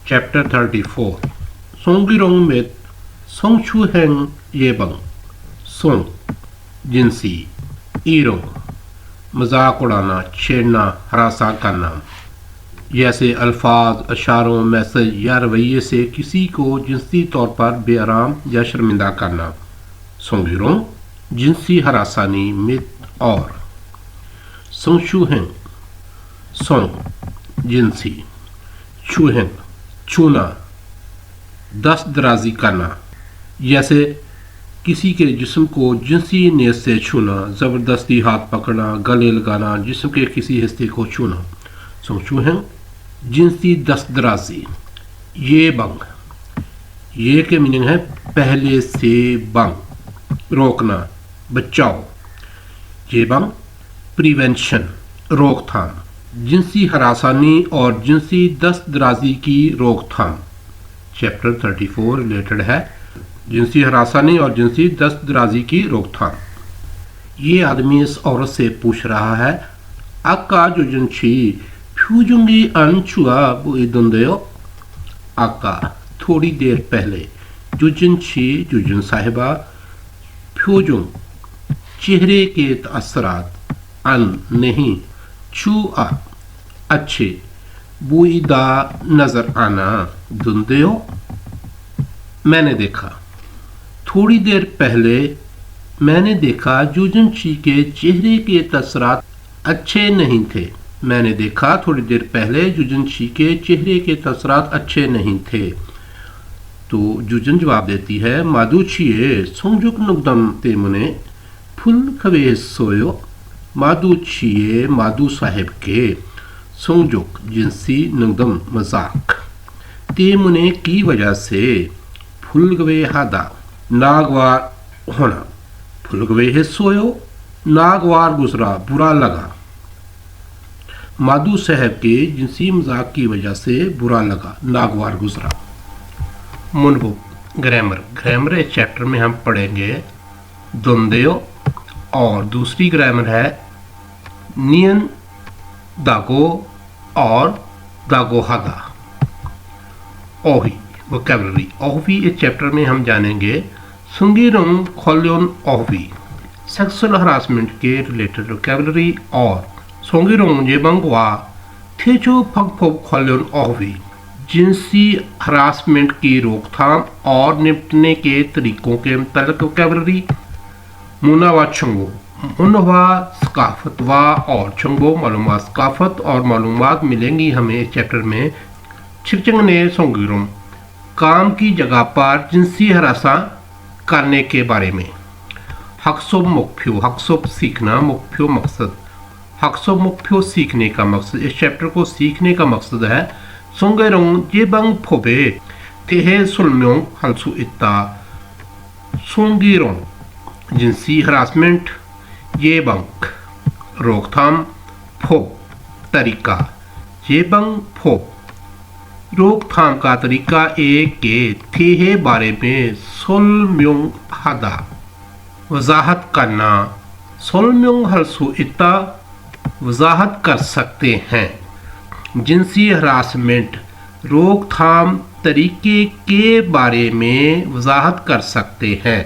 Chapter 34 Songirong mit Songchuheng Yebang Song जिनसी ईरों मजाक उड़ाना, छेड़ना, हरासा करना। जैसे अल्फाज, अशारों, मैसेज या रवैये से किसी को जिनसी तौर पर बेआराम या शर्मिंदा करना। सोंगिरों जिनसी हरासानी, मित और सोंगशुहेंग सोंग जिनसी, छुहेंग छूना, दस्त दराजी करना। जैसे किसी के जिस्म को जिनसी नियत से छूना, ज़बरदस्ती हाथ पकड़ना, गले लगाना, जिस्म के किसी हिस्से को छूना। सोंगशुहेंग जिनसी दस्त दराजी। ये बंग, ये के मीनिंग है पहले से बंग, रोकना, बचाओ। ये बंग प्रिवेंशन, रोकथाम। जिनसी हरासानी और जिनसी दस्त दराजी की रोकथाम। चैप्टर 34 रिलेटेड है जिनसी हरासानी और जिनसी दस्त दराजी की रोकथाम। ये आदमी इस औरत से पूछ रहा है, आका जुजनछी फ्यूजुंगी अनचुआ बुइदुंदेयो। आका थोड़ी देर पहले, जुजनछी जुजन साहिबा, फ्यूजुंग चेहरे के असरात, अन नहीं, चुआ अच्छे, बुइदा नजर आना, दुंदेयो मैंने देखा। थोड़ी देर पहले मैंने देखा जुजनशी के चेहरे के तसरात अच्छे नहीं थे। मैंने देखा थोड़ी देर पहले जुजनशी के चेहरे के तसरात अच्छे नहीं थे। तो जुजन जवाब देती है, मादुचिए सोंजुक नुकदम तेमुने फुल खवे सोयो। मादुचिए मादू साहिब के, सोंजुक जिनसी नुकदम मजाक, तेमुने की वजह से, फुलगवे हादा नागवार होना, फुलगवे है सोयो नागवार गुजरा बुरा लगा। मादू साहब के जिनसी मजाक की वजह से बुरा लगा, नागवार गुजरा। मुनबुक ग्रामर, ग्रामर इस चैप्टर में हम पढ़ेंगे दुंदेयो और दूसरी ग्रामर है नियन दागो और दागोहादा। ओही वोकैबुलरी, ओहवी इस चैप्टर में हम जानेंगे सुंगीरोंग खोल्योन ओहवी, सेक्सुअल हरासमेंट के रिलेटेड वोकैबुलरी, और सोंगीरोंग जेबंगवा थेचो फगफोब खोल्योन ओहवी, जिनसी हरासमेंट की रोकथाम और निपटने के तरीकों के मुताबिक वोकैबुलरी। मुनावा छंगो, मुनवा सकाफतवा और छंगो मालूमात, सकाफत और मालूमात मिलेंगी हमें इस चैप्टर में। छिकचंग ने सोंगीरोंग काम की जगह पर जिनसी हरासा करने के बारे में। हक्सोब मुख्यो, हक्सोब सीखना, मुख्यो मकसद। हक्सोब मुख्यो सीखने का मकसद, इस चैप्टर को सीखने का मकसद है सोंगेरोंग जेबंग फोबे तेहे सुलम्योंग हल्सु इत्ता। सोंगीरोंग जिनसी हरासमेंट, जेबंग रोकथाम, फोब तरीका। जेबंग फोब रोकथाम का तरीका एक के थे बारे में सोलम्योंग हादा वजाहत करना। सोलम्योंग हल्सु इत्ता वजाहत कर सकते हैं। जिनसी हरासमेंट रोकथाम तरीके के बारे में वजाहत कर सकते हैं।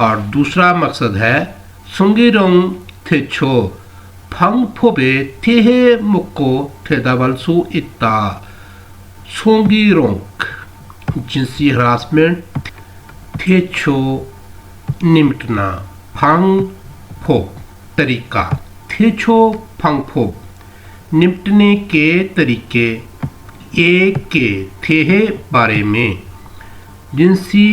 और दूसरा मकसद है सुंगीरोंग थेचो फंग फोबे थे मुक्को थेदावल्सु इत्ता। सोंगीरोंग जिनसी हरासमेंट, थेचो निमटना, फंग फोब तरीका, थेचो फंग फोब निपटने के तरीके। एक के थे बारे में, जिनसी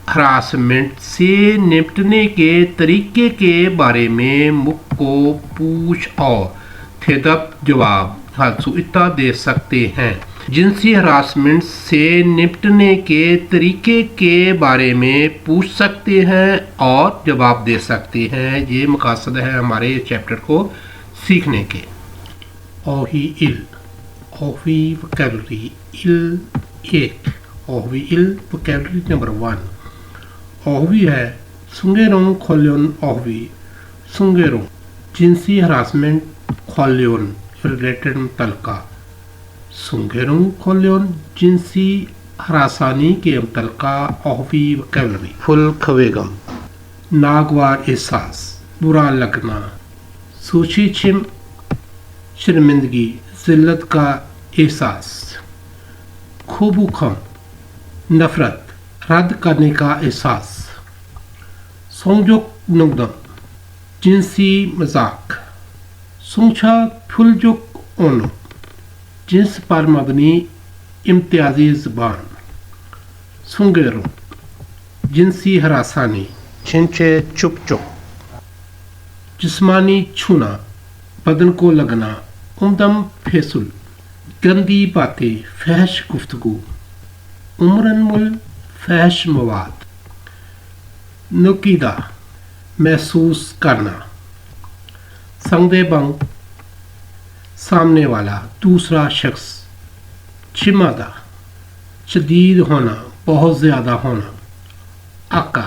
हरासमेंट से निपटने के तरीके के बारे में मुक्को पूछ और थेदब जवाब हासु इत्ता दे सकते हैं। जिनसी हरासमेंट से निपटने के तरीके के बारे में पूछ सकते हैं और जवाब दे सकते हैं। ये मकसद है हमारे चैप्टर को सीखने के। ओही इल, ओही वोकैबुलरी इल एक, ओही इल वोकैबुलरी नंबर 1। ओहवी है सुंगेरोंग खोल्योन ओहवी, सुंगेरोंग जिनसी हरासमेंट खोल्योन रिलेटेड मुतलका। Sungerung Kolyon जिनसी हरासानी के अमतलका ऑफी वकैबलरी फुल खवेगम नागवार एहसास बुरा लगना सूची छिम शर्मिंदगी जिल्लत का एहसास खूबू खम नफरत रद्द करने का एहसास सोंगजुक नुगदम जिनसी मजाक सुंगछा फुलजुक ओनो जिन्स पर मबनी इम्तियाजी ज़ुबान सुंगेरो जिनसी हरासानी छिंचे चुप चुप जिस्मानी छूना बदन को लगना उमदम फेसुल गंदी बातें फहश गुफ्तगू उम्रन मुल फहश मवाद नुकीदा महसूस करना संगदे बंग सामने वाला दूसरा शख्स चिमादा शदीद होना बहुत ज़्यादा होना आका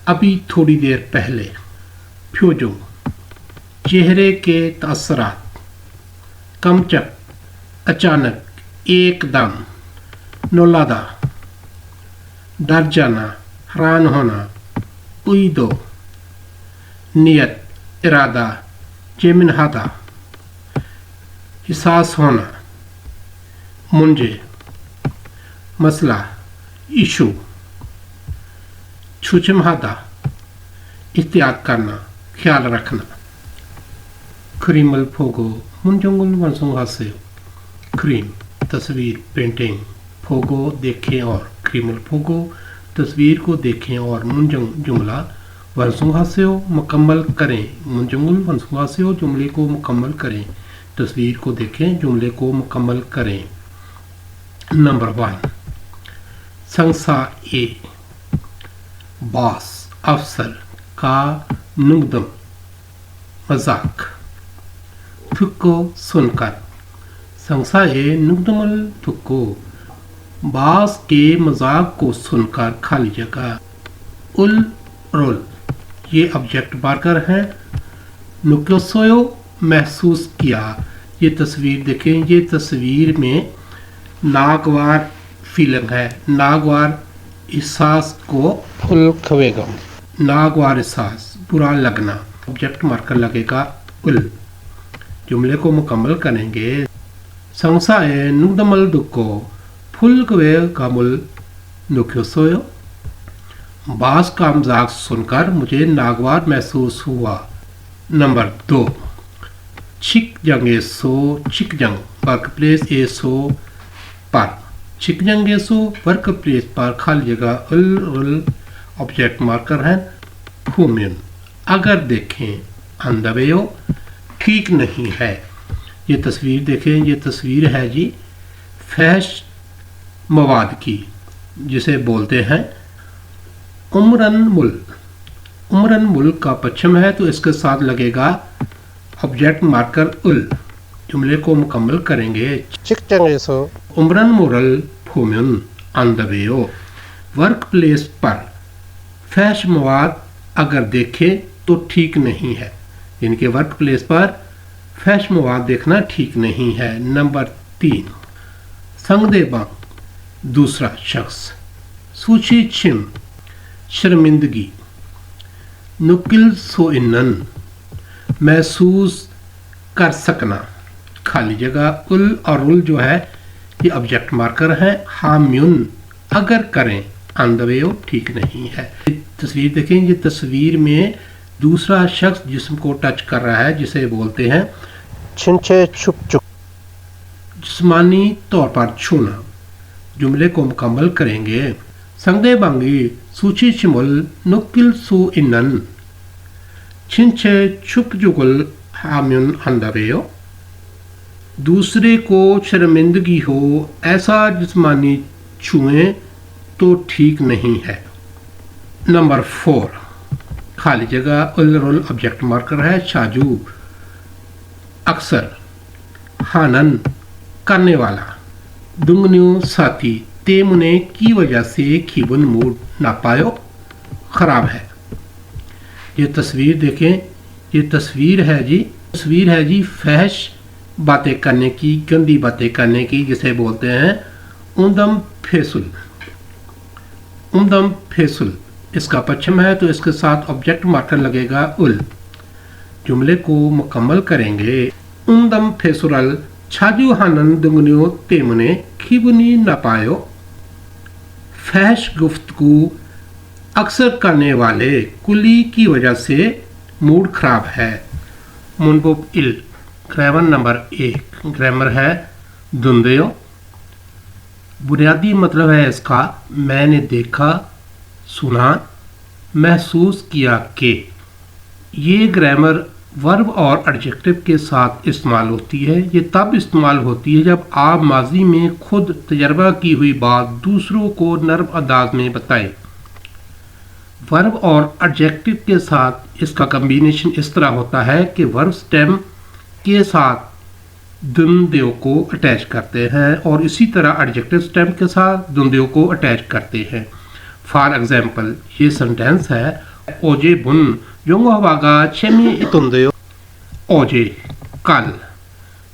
अभी थोड़ी देर पहले फ्यूजो चेहरे के तअस्सुरात कमचक अचानक एकदम नौलादा डर जाना हैरान होना उईदो नियत इरादा जेमिनहादा हिसास होना मुंजे मसला इशू छुचमहादा इख्तियार करना ख्याल रखना क्रीमल फोगो मुंजंगुल वंसुंगा से क्रीम तस्वीर पेंटिंग फोगो देखें और क्रीमल फोगो तस्वीर को देखें और मुंजंग जुमला वंसुंगा से मुकम्मल करें मुंजंगुल वंसुंगा से जुमले को मुकम्मल करें तस्वीर को देखें जुमले को मुकम्मल करें। नंबर 1 संसा ए बॉस अफसर का नुगदम मजाक थुक्को सुनकर संसा ए नुगदमल थुक्को बास के मजाक को सुनकर खाली जगह उल रोल ये ऑब्जेक्ट मार्कर है नुक्योसोयो महसूस किया ये तस्वीर देखें ये तस्वीर में नागवार फीलिंग है नागवार एहसास को फुल खवेगा नागवार एहसास बुरा लगना ऑब्जेक्ट मार्कर लगेगा उल जुमले को मुकम्मल करेंगे संसा ए नुगदमल दुक्को फुल कवे कामुल नुक्योसोयो बास का मजाक सुनकर मुझे नागवार महसूस हुआ। नंबर 2 छिकजंग एसो छिकजंग वर्क प्लेस एसो पर छिकजंग एसो वर्क प्लेस पर खाली जगह उल ऑब्जेक्ट मार्कर है फूमिन अगर देखें अंदवेयो ठीक नहीं है ये तस्वीर देखें ये तस्वीर है जी फहश मवाद की जिसे बोलते हैं उमरन मुल का पश्चिम है तो इसके साथ लगेगा ऑब्जेक्ट मार्कर उल जुमले को मुकम्मल करेंगे चिकचंगेसो उमरन मुरल फूमिन अंदवेयो वर्क प्लेस पर फहश मवाद अगर देखें तो ठीक नहीं है इनके वर्क प्लेस पर फहश मवाद देखना ठीक नहीं है। नंबर 3 संगदेबा दूसरा शख्स सूची छिम शर्मिंदगी नुकिल सो इन्नन महसूस कर सकना खाली जगह उल और उल जो है ये ऑब्जेक्ट मार्कर है हाम्युन अगर करें अंदवेयो ठीक नहीं है। तस्वीर देखें ये तस्वीर में दूसरा शख्स जिस्म को टच कर रहा है जिसे बोलते हैं छिंचे छुप चुप जिस्मानी तौर पर छूना जुमले को मुकम्मल करेंगे संगदे बांगी सूची चिमुल नुकिल सु इन्नन छिंचे छुप जुगुल हाम्युन अंदवेयो दूसरे को शर्मिंदगी हो ऐसा जिस्मानी छुएं तो ठीक नहीं है। नंबर 4 खाली जगह उल रोल ऑब्जेक्ट मार्कर है शाजू अक्सर हानन करने वाला दुंगन्यू साथी तेमुने की वजह से खीबुन मूड ना पायो खराब है। ये तस्वीर देखें ये तस्वीर है जी फहश बातें करने की, गंदी बातें करने की, जिसे बोलते हैं उमदम फेसुल। उमदम फेसुल इसका पश्चिम है, तो इसके साथ ऑब्जेक्ट मार्कर लगेगा उल। जुमले को मुकम्मल करेंगे। उमदम फेसुरल छाजू हानन दुंगनियो तेमने खिबुनी न पायो। फहश गुफ्तगू अक्सर करने वाले कुली की वजह से मूड खराब है। मुनबुब इल ग्रामर नंबर 1। ग्रामर है दुंदेयो। बुनियादी मतलब है इसका मैंने देखा, सुना, महसूस किया कि। ये ग्रामर वर्ब और एडजेक्टिव के साथ इस्तेमाल होती है। ये तब इस्तेमाल होती है जब आप माजी में खुद तजर्बा की हुई बात दूसरों को नर्म अंदाज में बताएं। वर्ब और एडजेक्टिव के साथ इसका कम्बिनेशन इस तरह होता है कि वर्ब स्टेम के साथ दुंदेव को अटैच करते हैं और इसी तरह एडजेक्टिव स्टेम के साथ दुंदेव को अटैच करते हैं। फॉर एग्जाम्पल ये सेंटेंस है ओजे बुन योंगवागा चेमी इतुंदेव। ओजे कल,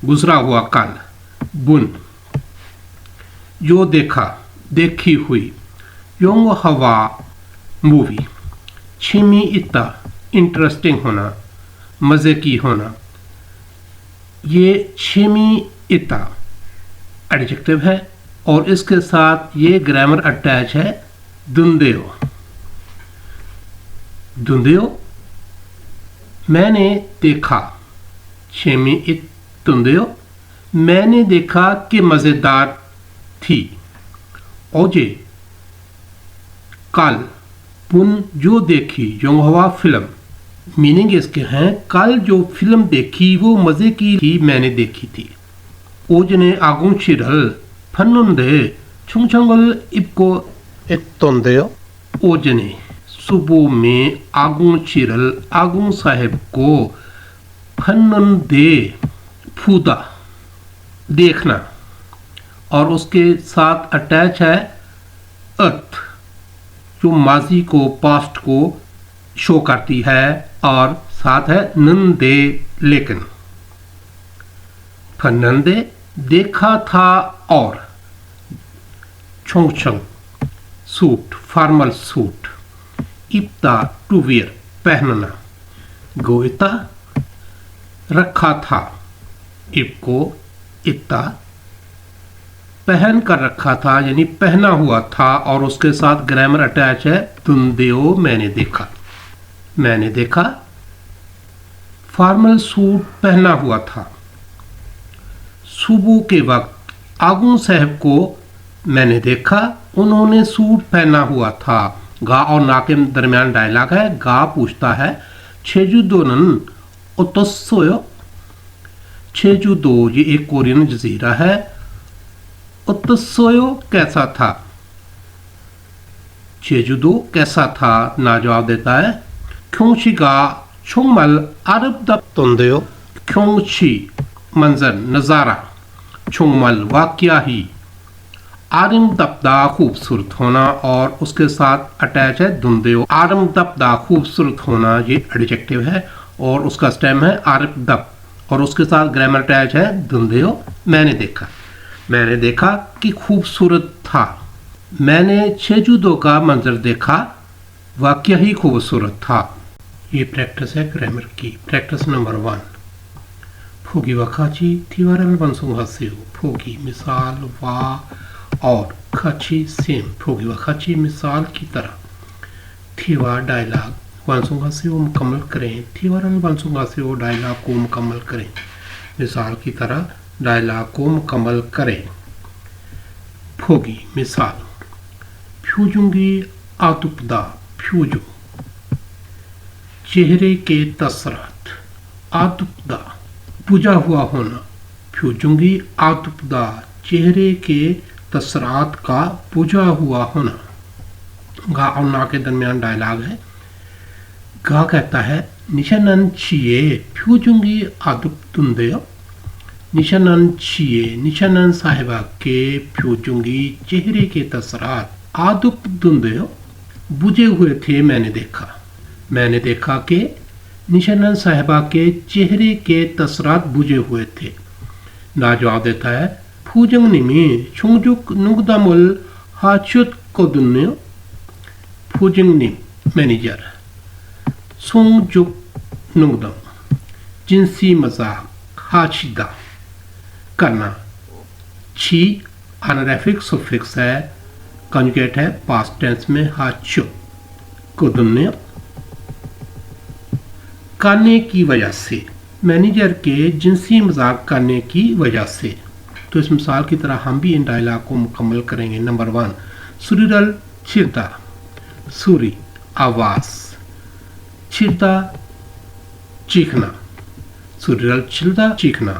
गुजरा हुआ कल। बुन जो देखा, देखी हुई। योंग हवा मूवी। छिमी इता इंटरेस्टिंग होना, मज़े की होना। ये छिमी इता एडजेक्टिव है और इसके साथ ये ग्रामर अटैच है दुंदेओ। दुंदेओ मैंने देखा। छिमी इत दुंदेओ मैंने देखा कि मज़ेदार थी। ओजे कल। पुन जो देखी योंगहवा फिल्म। मीनिंग इसके हैं कल जो फिल्म देखी वो मज़े की थी, मैंने देखी थी। ओजने आगुं चिरल फन्नुंदे छुंगछंगल इब्को इत्तोंदेयो। ओजने सुबह में आगुं चिरल आगुं साहेब को फन्नुंदे फूदा देखना और उसके साथ अटैच है अर्थ जो माजी को, पास्ट को शो करती है और साथ है नंदे लेकिन। फन्नंदे देखा था और। छोंगछंग सूट, फॉर्मल सूट। इप्ता टू वियर पहनना। गोइता रखा था। इपको इत्ता पहन कर रखा था यानी पहना हुआ था और उसके साथ ग्रामर अटैच है दुंदेओ मैंने देखा। मैंने देखा फॉर्मल सूट पहना हुआ था। सुबह के वक्त आगुं साहब को मैंने देखा, उन्होंने सूट पहना हुआ था। गा और ना के दरमियान डायलॉग है। गा पूछता है छेजुदोनन उतसोयो। छेजुदो ये एक कोरियन जजीरा है। उतसोयो कैसा था। छेजुदो कैसा था ना जवाब देता है क्योंशिगा छुंगमल अरब दप्तोंदेयो। क्योंशी मंजर, नज़ारा। छुंगमल वाक्या ही। आरम दपदा खूबसूरत होना और उसके साथ अटैच है दुंदेओ। आरम दपदा खूबसूरत होना ये एडजेक्टिव है और उसका स्टेम है आरम दप और उसके साथ ग्रामर अटैच है दुंदेओ। मैंने देखा। मैंने देखा कि खूबसूरत था। मैंने छेजुदो का मंजर देखा, वाकया ही खूबसूरत था। ये प्रैक्टिस है ग्रामर की। Practice number 1। फोगी वखाची थीवारल बंसुंग हसेव। फोगी मिसाल वा और खाची सेम। फोगी वखाची मिसाल की तरह। थीवा डायलॉग बंसुंग हसेव मुकम्मल करें। थीवारल बंसुंग हसेव डायलॉग को मुकम्मल करें। मिसाल की तरह डायलॉग को मुकम्मल करें। फोगी मिसाल फ्यूजूंगी आतुपदा फ्यूजू चेहरे के तसरात। आतुपदा बुझा हुआ होना। फ्यूजूंगी आतुपदा चेहरे के तसरात का बुझा हुआ होना। गा और ना के दरमियान डायलॉग है। गा कहता है निशानन छिए फ्यूजूंगी आतुपतुंदेयो। निशानन छिए निशानन साहिबा के फ्यूजूंगी चेहरे के तसरात आदुप दुंदेयो बुझे हुए थे। मैंने देखा। मैंने देखा कि निशानन साहिबा के चेहरे के तसरात बुझे हुए थे। ना जवाब देता है फूजंगनिमी 총죽 누구다몰 하슛거든요. फूजंगनिम मैनेजर 총죽 누구다 जिनसी मजाक हाशिदा करना छी अनरेफिक सुफिक्स है कंजुगेट है पास्ट टेंस में हाचु कुदुन्य करने की वजह से मैनेजर के जिनसी मजाक करने की वजह से। तो इस मिसाल की तरह हम भी इन डायलॉग को मुकम्मल करेंगे। नंबर 1 सुरीरल छिरदा सूरी आवाज छिरदा चीखना सुरीरल छिरदा चीखना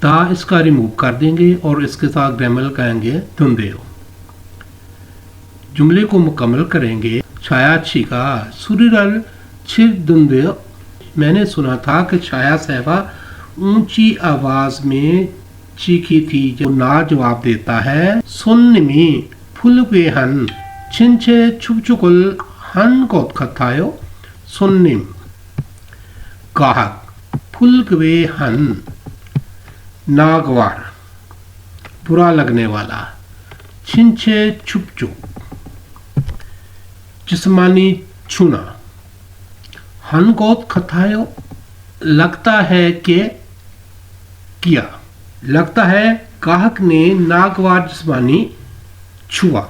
दा इसका रिमूव कर देंगे और इसके साथ ग्रामर लगाएंगे धुंधेओ। जुमले को मुकम्मल करेंगे छाया छीका सुरीरल छिर धुंधेओ। मैंने सुना था कि छाया साहबा ऊंची आवाज में चीखी थी। जो ना जवाब देता है सुन्निमी फुलवे हन छिंचे छुपचुकुल हन कोत खतायो सुन्निम गाहक फुलवे हन नागवार बुरा लगने वाला छिंचे छुपचुप जिस्मानी छूना हन कोत खतायो लगता है कि किया लगता है गाहक ने नागवार जिस्मानी छुआ।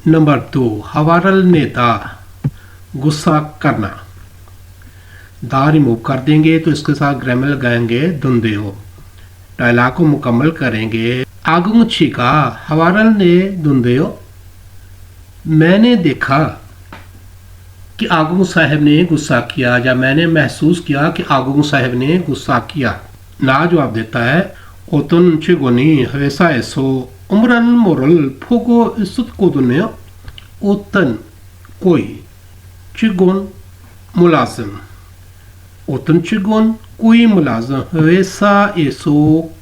नंबर 2 हवारल नेता गुस्सा करना दा रिमूव कर देंगे तो इसके साथ ग्रामर लगाएंगे धुंधेओ। डायलॉग को मुकम्मल करेंगे आगुंग छिका हवारल ने धुंधेओ। मैंने देखा कि आगुंग साहब ने गुस्सा किया या मैंने महसूस किया कि आगुंग साहब ने गुस्सा किया। ना जवाब देता है ओतन चिगोनी हवेसा ऐसो उमरन मोरल फोगो इसुत को दुनिया ओतन कोई चिगोन मुलाजिम ओतन चिगोन कोई मुलाजिम हवेसा ऐसो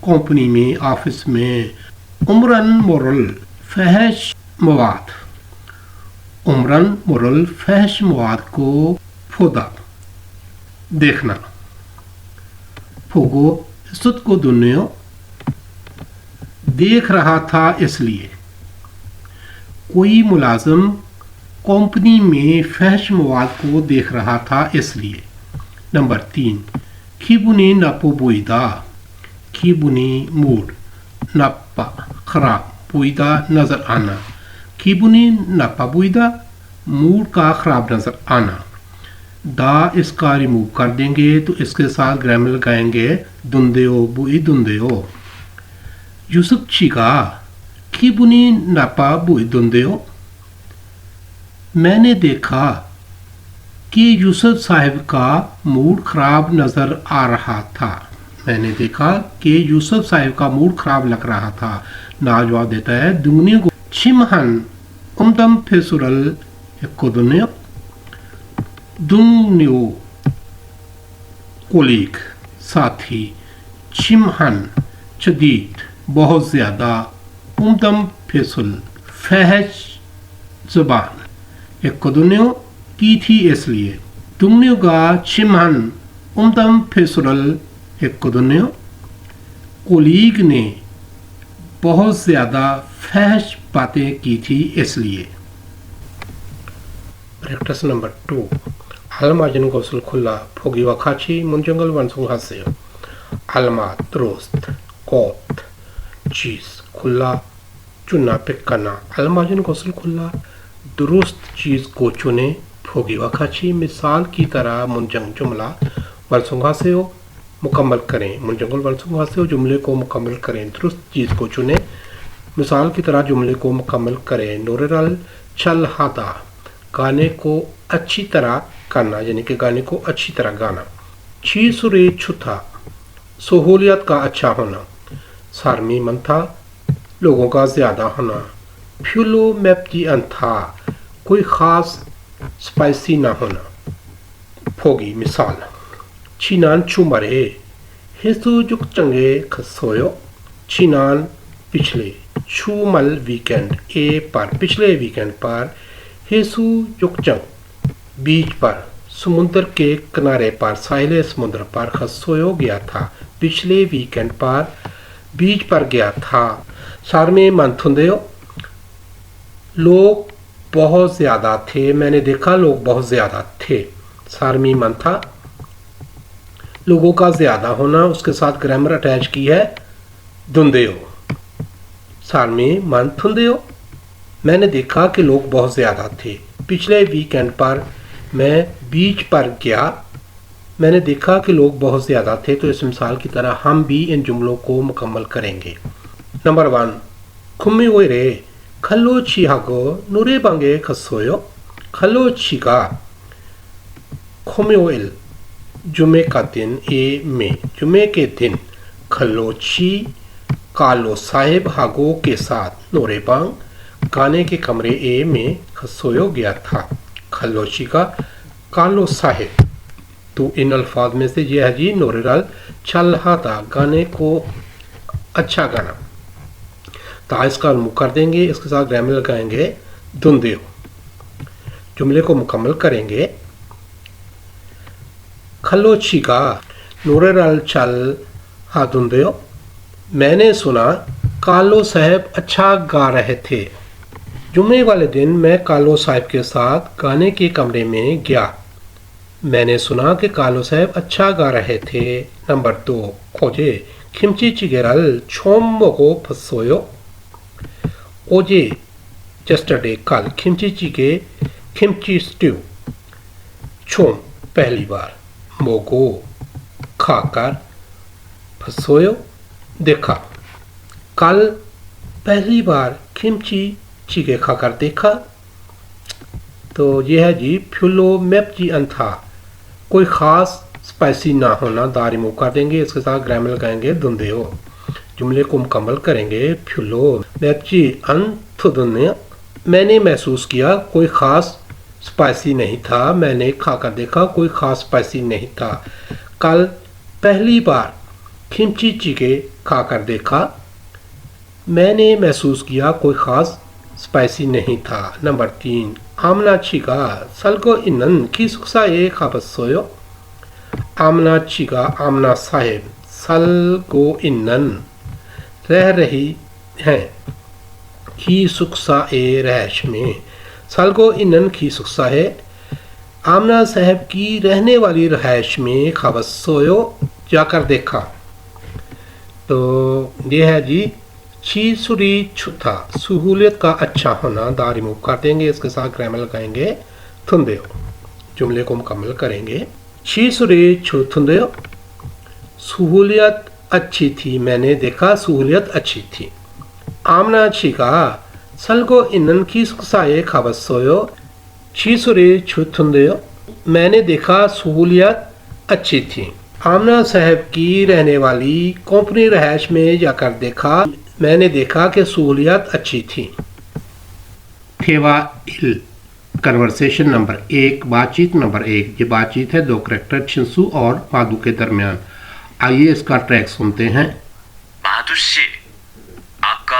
कंपनी में ऑफिस में उमरन मोरल फहश मवाद उमरन मोरल फहश मवाद को फोदा देखना फोगो इसुत को दुनिया देख रहा था इसलिए कोई मुलाजिम कंपनी में फहश मवाद को देख रहा था इसलिए। नंबर 3 खीबुनी नपो बुईदा खीबुनी मूड नपा खराब बुईदा नजर आना खीबुनी नपा बुईदा मूड का खराब नजर आना। दा इसका रिमूव कर देंगे तो इसके साथ ग्रामर लगाएंगे धुंधेओ बुई धुंधेओ। यूसुफ चीका खीबुनी नापा बुई धुंधेओ। मैंने देखा कि यूसुफ साहब का मूड खराब नजर आ रहा था। मैंने देखा कि यूसुफ साहब का मूड खराब लग रहा था। ना जवाब देता है दुगनी को छिमहन उमदम फेसुरल कोदुन्यो दुंगन्यो कोलीग साथी छिमहन शदीद बहुत ज्यादा उमदम फेसुल फहश जुबान एक कोदुन्यो की थी इसलिए दुंगन्यो का छिमहन उमदम फेसुरल एक कोदुन्यो कोलीग ने बहुत ज्यादा फहश बातें की थी इसलिए। प्रैक्टिस नंबर 2 अलमाजन गौसल खुला फोगी वखाची मुंजंगल वंसुंग हास्य अलमा दुरुस्त कोत चीज खुला चुना पिक करना अलमाजन गौसल खुला दुरुस्त चीज को चुने फोगी वखाची मिसाल की तरह मुंजंग जुमला वंसुंग हास्य मुकम्मल करें मुंजंगल वंसुंग हास्य जुमले को मुकम्मल करें दुरुस्त चीज को चुने मिसाल की तरह जुमले को मुकम्मल करें नोरेरल चल हादा गाने को अच्छी तरह करना यानी कि गाने को अच्छी तरह गाना। छी सुरे छुथा सहूलियत का अच्छा होना सारमी मंथा लोगों का ज़्यादा होना फ्यूलो मैपजी अंथा कोई ख़ास स्पाइसी ना होना। फोगी मिसाल छीनान चुमरे हेसु जुक चंगे खसोयो छीनान पिछले छूमल वीकेंड ए पर पिछले वीकेंड पर हेसु जुकचंग बीच पर समुद्र के किनारे पर साहिल समुद्र पर खसोयो गया था। पिछले वीकेंड पर बीच पर गया था सारमे मंथुंदेओ लोग बहुत ज़्यादा थे मैंने देखा लोग बहुत ज़्यादा थे सारमी मंथा लोगों का ज़्यादा होना उसके साथ ग्रामर अटैच की है दुंदेओ सारमी मंथुंदेओ मैंने देखा कि लोग बहुत ज़्यादा थे पिछले वीकेंड पर मैं बीच पर गया मैंने देखा कि लोग बहुत ज़्यादा थे तो इस मिसाल की तरह हम भी इन जुमलों को मुकम्मल करेंगे नंबर 1 कुम्मिओरे खल्लो치하고 노래방에 갔어요 खल्लो치가 कुम्मिओ일 जुमे का दिन ए में जुमे के दिन खल्लोची कालो साहेब हागो के साथ नोरेबांग गाने के कमरे ए में खसोयो गया था खल्लोची का कालो साहेब तो इन अल्फाज में से यह है जी नोरेलाल चल रहा था गाने को अच्छा गाना ता इसका मुँह कर देंगे इसके साथ ग्रामर लगाएंगे दुंदेओ जुमले को मुकम्मल करेंगे खल्लोचिगा नोरेलाल चल हादुंदेओ मैंने सुना कालो साहब अच्छा गा रहे थे जुम्मे वाले दिन मैं कालो साहब के साथ गाने के कमरे में गया मैंने सुना कि कालो साहब अच्छा गा रहे थे नंबर 2 खोजे 김치찌개를 처음 먹어봤어요 ओजे yesterday कल kimchi kimchi stew छोम पहली बार मोगो खाकर फसोयो देखा कल पहली बार किमची चिगे खाकर देखा तो यह है जी फ्यूलो मैपजी अंथा कोई ख़ास स्पाइसी ना होना दारी मुँह कर देंगे इसके साथ ग्रामर लगाएंगे दुंदेओ जुमले को मुकम्मल करेंगे फ्यूलो मैपजी अंथुदुन्ने मैंने महसूस किया कोई ख़ास स्पाइसी नहीं था मैंने खाकर देखा कोई ख़ास स्पाइसी नहीं था कल पहली बार किमची चिगे खाकर देखा मैंने महसूस किया कोई ख़ास स्पाइसी नहीं था नंबर 3 आमनाचिगा सलगो इनन किसुक्साए खाबसोयो आमनाचिगा आमना साहेब सलगो इनन रह रही हैं खीसुक्साए रहश में सलगो इनन खीसुक्सा है आमना साहब की रहने वाली रहायश में खाबसोयो जाकर देखा तो यह है जी चीसुरी छुथा सहूलियत का अच्छा होना दारी मुँह कर देंगे इसके साथ ग्रामर लगाएंगे थुंदेओ जुमले को मुकम्मल करेंगे चीसुरी छुथुंदेओ सहूलियत अच्छी थी मैंने देखा सहूलियत अच्छी थी आमना छिका सलगो इनन किसुक्साए खाबसोयो चीसुरी छुथुंदेओ मैंने देखा सहूलियत अच्छी थी आमना साहब की रहने वाली कंपनी रहायश में जाकर देखा मैंने देखा कि सहूलियत अच्छी थी ठेवा इल कन्वर्सेशन नंबर 1 बातचीत नंबर 1 ये बातचीत है दो करैक्टर छिंसू और माधु के दरमियान आइए इसका ट्रैक सुनते हैं 마두 씨, 아까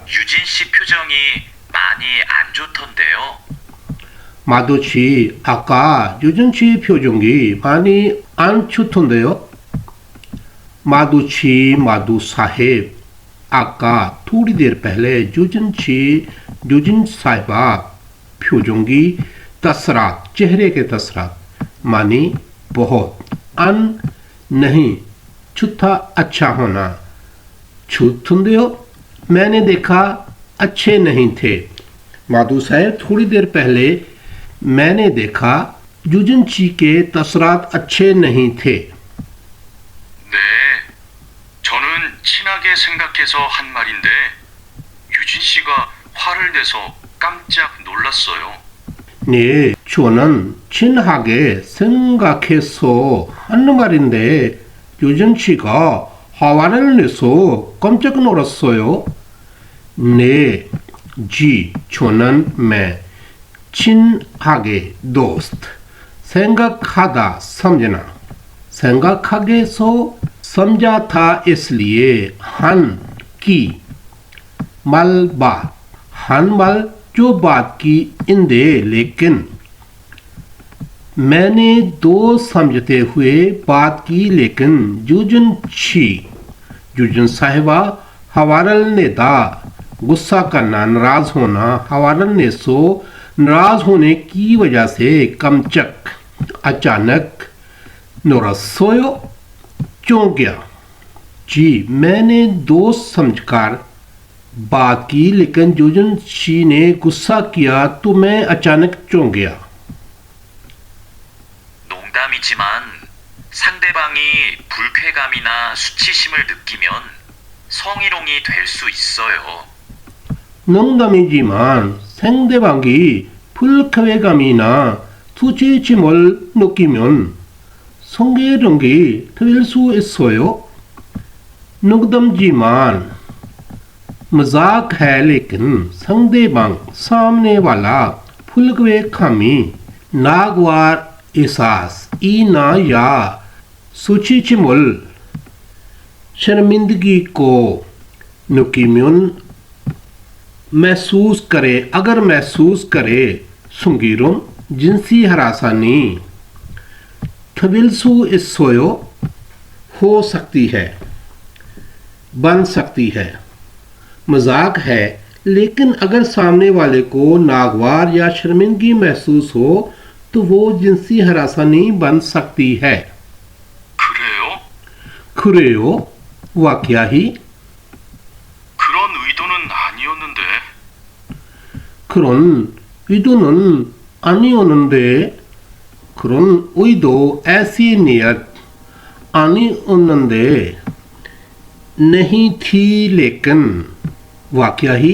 유진 씨 표정이 많이 안 좋던데요. 마두 씨, 아까 유진 씨 표정이 많이 안 좋던데요. 마두 씨, 마두 साहेब, आका थोड़ी देर पहले युजिन साहिबा प्योजोंगी तसरात चेहरे के तसरात मानी बहुत अन नहीं छुथा अच्छा होना छुथुंदेओ मैंने देखा अच्छे नहीं थे माधु साहब थोड़ी देर पहले मैंने देखा युजिनची के तसरात अच्छे नहीं थे 네, 저는 친하게 생각해서 한 말인데 유진 씨가 화를 내서 깜짝 놀랐어요. 네, 저는 친하게 생각해서 하는 말인데 유진 씨가 화를 내서 깜짝 놀랐어요. 네, जी, 저는 मैं 친하게 दोस्त 생각하다 समझना 생각하게서 समझा था इसलिए हन की मल बात हन मल जो बात की इंदे लेकिन मैंने दो समझते हुए बात की लेकिन जुजन साहिबा हवारल ने दा गुस्सा करना नाराज होना हवारल ने सो नाराज होने की वजह से कमचक अचानक नौरसोयो चौंक गया। जी मैंने दोस्त समझकर बात की लेकिन जुजन शी ने गुस्सा किया तो मैं अचानक चौंक गया। 농담이지만 상대방이 불쾌감이나 수치심을 느끼면 성희롱이 될 수 있어요. 농담이지만 상대방이 불쾌감이나 수치심을 느끼면 성희롱이 될 수 있어요। 농담이지만 मजाक है लेकिन संदेबांग सामने वाला फुलगवे खामी नागवार एहसास ईना या सुचिचिमुल शर्मिंदगी को नुकीम्युन महसूस करे अगर महसूस करे सुंगीरुम जिनसी हरासानी थविलसु इसोयो हो सकती है बन सकती है। मजाक है लेकिन अगर सामने वाले को नागवार या शर्मिंदगी महसूस हो तो वो जिनसी हरासानी बन सकती है। 그래요? 그래요? वाक्याही 그런 의도는 아니었는데. 그런 의도는 아니었는데 그런 의도 ऐसी नियत 아니었는데 नहीं थी लेकिन वाक्या ही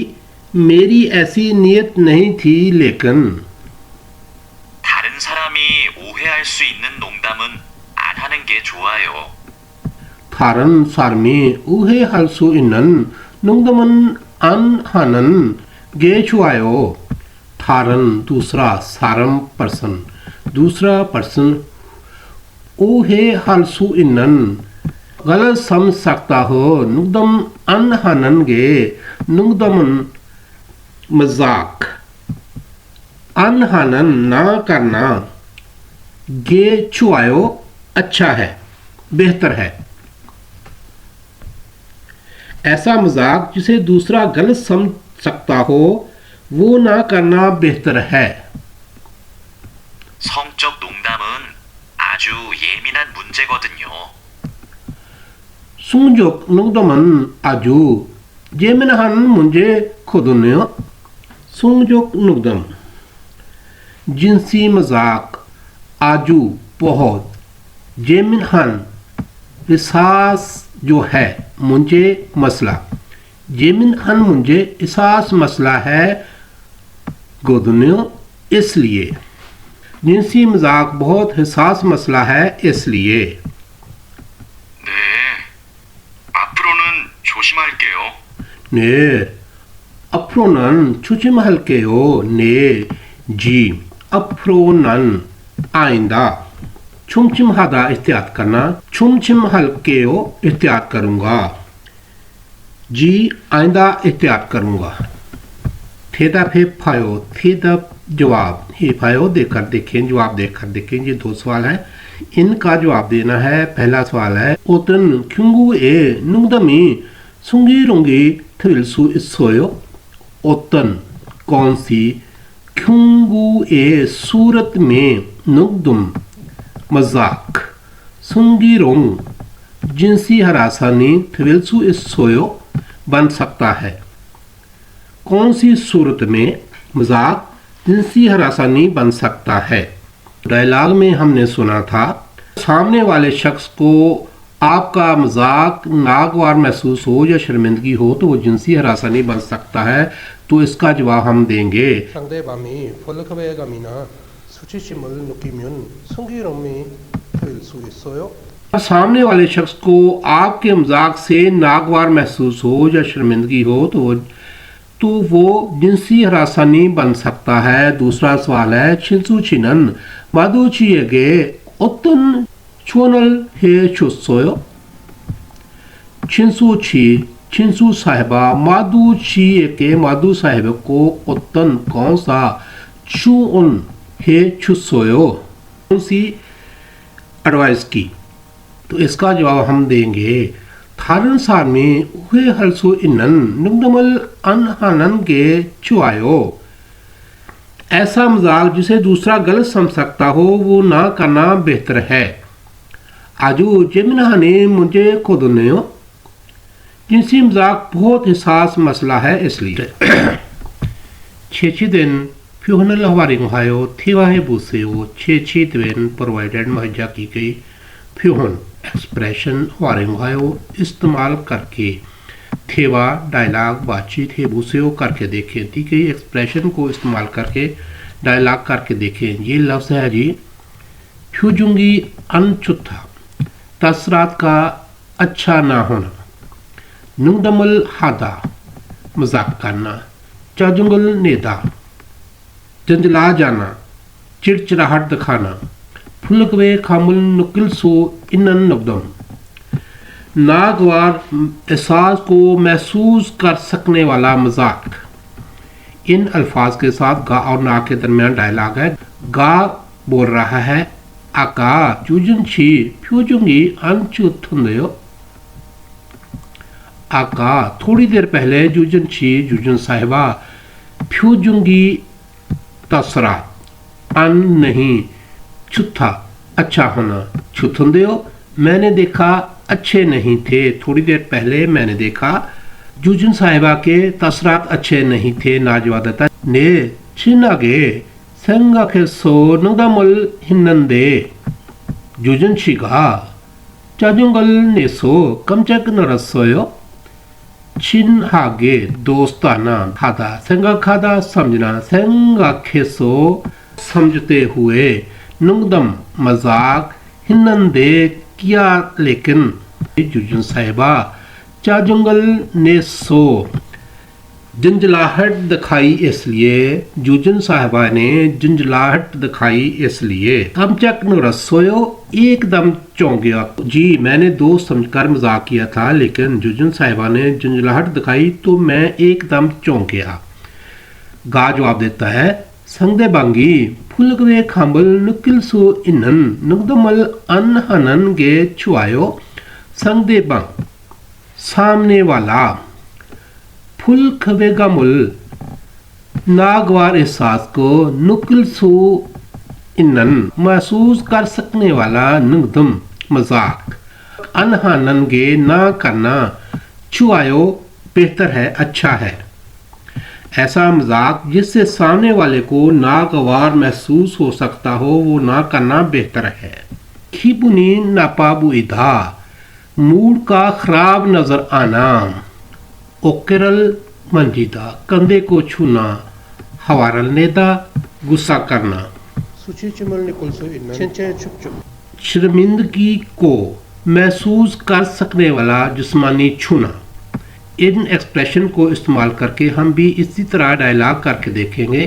मेरी ऐसी नियत नहीं थी लेकिन 다른 사람이 오해할 수 있는 농담은 안 하는 게 좋아요. 다른 사람이 오해할 수 있는 농담은 안 하는 게 좋아요। 다른 दूसरा 사람 दूसरा पर्सन ओहे할 수 있는 गलत समझ सकता हो नुकदम अनहनन गे नुकदमन मजाक अनहनन ना करना गे छुआयो अच्छा है बेहतर है। ऐसा मजाक जिसे दूसरा गलत समझ सकता हो वो ना करना बेहतर है। 성적 농담은 아주 예민한 문제거든요. 성적 농담은 아주 예민한 문제거든요। 성적 농담 जिनसी मजाक आजू बहुत जेमिनहान एहसास जो है मुझे मसला जेमिनहान मुझे एहसास मसला है गोदन्यो इसलिए जिनसी मजाक बहुत एहसास मसला है इसलिए। 네, 앞으로는 조심할게요. 네, 앞으로는 조심할게요। 네, जी 앞으로는 आइंदा छुमछिमहादा एहतियात करना छुमछिमहलकेओ एहतियात करूंगा जी आइंदा एहतियात करूंगा। थेदा फे फायो थेदा जवाब हे फायो देकर देखें जवाब देकर देखें। ये दो सवाल है इनका जवाब देना है। पहला सवाल है ओतन क्योंगु ए नुगदमी सुंगीरुंगी थविलसु इसोयो। ओतन कौन सी क्योंगु ए सूरत में नुगदम मजाक सुंगीरोंग जिनसी हरासानी थविलसु इसोयो बन सकता है। कौन सी सूरत में मजाक जिनसी हरासानी बन सकता है। डायलॉग में हमने सुना था सामने वाले शख्स को आपका मजाक नागवार महसूस हो या शर्मिंदगी हो तो वो जिनसी हरासानी बन सकता है। तो इसका जवाब हम देंगे 상대방이 불쾌감이나 수치심을 느끼면 성희롱이 될 수 있어요. सामने वाले शख्स को आपके मजाक से नागवार महसूस हो या शर्मिंदगी हो तो वो जिनसी हरासानी बन सकता है। दूसरा सवाल है छिंसू छिनन मादुचिएगे ओतन चुनल हे चुसोयो। छिंसू साहिबा मादुचिएगे मादू साहिब को ओतन कौन सा चुन हे चुसोयो कौन सी एडवाइस की। तो इसका जवाब हम देंगे 다른 사람이 오해할 수 있는 능동을 안 하는 게 좋아요. ऐसा मजाक जिसे दूसरा गलत समझ सकता हो वो ना करना बेहतर है. 아주 재미나하니 문제 거두네요. जिनसी मजाक बहुत हिसास मसला है इसलिए. 채취된 표현을 활용하여 대화해 보세요. 채취된 प्रोवाइडेड मुहैया की गई 표현 एक्सप्रेशन 활용하여 इस्तेमाल करके थेवा डायलॉग बातचीत है बोसेओ करके देखें. दी गई एक्सप्रेशन को इस्तेमाल करके डायलॉग करके देखें. ये लफ्ज़ है जी फ्यूजुंगी अनचुथा तसरात का अच्छा ना होना. नुंगदमल हादा मजाक करना. चाजुंगल नेदा जंजला जाना चिड़चिड़ाहट दिखाना. फुलकवे खामुल नुकिल सो इनन नबदम नागवार एहसास को महसूस कर सकने वाला मजाक. इन अल्फाज के साथ गा और ना के दरमियान डायलॉग है. गा बोल रहा है आका जुजन छी फ्यूजुंगी अनचुथुंदयो. आका थोड़ी देर पहले जुजन छी जुजन साहिबा फ्यूजुंगी तसरा अन नहीं छुथा अच्छा होना. छुथुंदयो मैंने देखा अच्छे नहीं थे. थोड़ी देर पहले मैंने देखा जुजन साहिबा के तसरात अच्छे नहीं थे. नाजवादता ने चिनागे 생각해서 농담을 했는데 जुजन 씨가 짜증을 내서 깜짝 놀랐어요. 친하게 दोस्ताना 하다 생각하다 समझना 생각해서 समझते हुए 농담 मजाक हिन्नंदे किया लेकिन जुजन साहिबा चाजुंगल ने सो जंजलाहट दिखाई इसलिए. जुजन साहिबा ने जंजलाहट दिखाई इसलिए. कमचक न रसोयो एकदम चौंक गया. जी मैंने दोस्त समझकर मजाक किया था लेकिन जुजन साहिबा ने जंजलाहट दिखाई तो मैं एकदम चौंक गया. गा जवाब देता है संगदे बांगी फुलकवे खांबल नुकिल सो इनन नुगदमल अनहनन गे छुआयो. संगदे बांग सामने वाला फुल खवेगामुल नागवार एहसास को नुकिल सो इनन महसूस कर सकने वाला नुगदम मजाक अनहानन गे ना करना छुआयो बेहतर है अच्छा है. ऐसा मजाक जिससे सामने वाले को नागवार महसूस हो सकता हो वो ना करना बेहतर है. खीबुनी नापाबुइदा मूड का खराब नजर आना. ओकेरल मंजीदा कंधे को छूना. हवारल नेदा गुस्सा करना. 수치심을 느낄 수 있는 신체 축축. शर्मिंदगी को महसूस कर सकने वाला जिस्मानी छूना. इन एक्सप्रेशन को इस्तेमाल करके हम भी इसी तरह डायलॉग करके देखेंगे.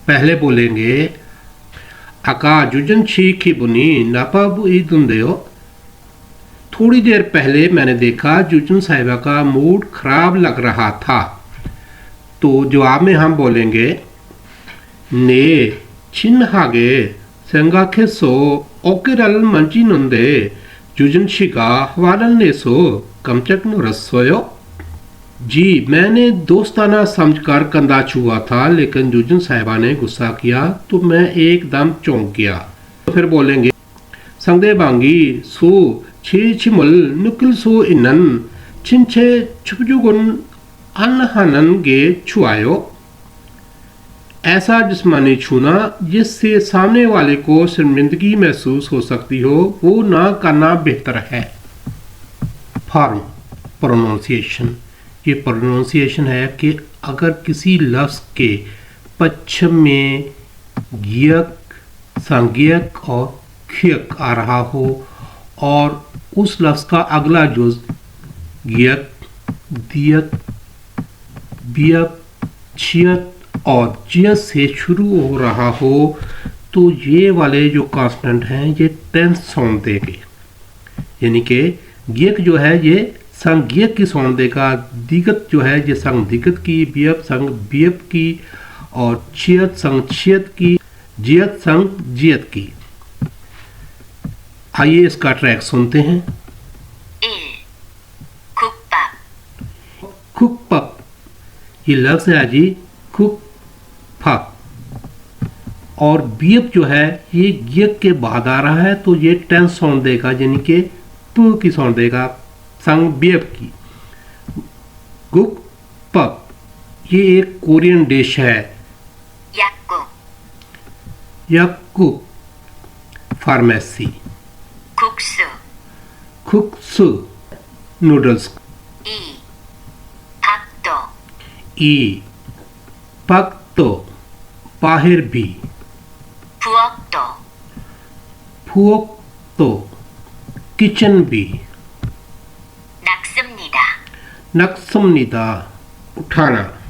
पहले बोलेंगे आका जुजन छी खिबुनी नापाबुई दुंदेयो. थोड़ी देर पहले मैंने देखा जुजन साहिबा का मूड खराब लग रहा था. तो जवाब में हम बोलेंगे ने चिन्हागे 생각해서 어깨를 만지는데 जुजन 씨가 화를 내서 깜짝 놀랐어요. जी मैंने दोस्ताना समझकर कंधा छुआ था लेकिन जुजन साहिबा ने गुस्सा किया तो मैं एकदम चौंक गया. तो फिर बोलेंगे 상대방이 소 취침을 느낄 수 있는 신체 축축은 안 하는 게 좋아요. ऐसा जिस्मानी छूना जिससे सामने वाले को शर्मिंदगी महसूस हो सकती हो वो ना करना बेहतर है. Form pronunciation. ये प्रोनाउंसिएशन है कि अगर किसी लफ्ज़ के पश्चिम में गियक संज्ञक और खियक आ रहा हो और उस लफ्ज़ का अगला जुज़ गियक दियक बियक छियत और जियत से शुरू हो रहा हो तो ये वाले जो कॉन्स्टेंट हैं ये टेंस साउंड देंगे. यानी कि गियक जो है ये संज्ञक की साउंड देगा. दिगत जो है ये संग दिगत की. बियप संग बियप की और छियत संग छियत की. जियत संग जियत की. आइए इसका ट्रैक सुनते हैं. ये लफ्ज़ है जी कुक फक, और बीएफ जो है ये गियक के बाद आ रहा है, तो ये टेंस साउंड देगा, यानी कि प की साउंड देगा संग बीएफ की। गुक पक ये एक कोरियन डिश है। 약국, या कुक फार्मेसी। 국수, कुकसु नूडल्स। 이, 밥도, ई पक तो बाहर भी। 부엌도, फूक तो किचन भी। 낙습니다. नक्समनिदा उठाना।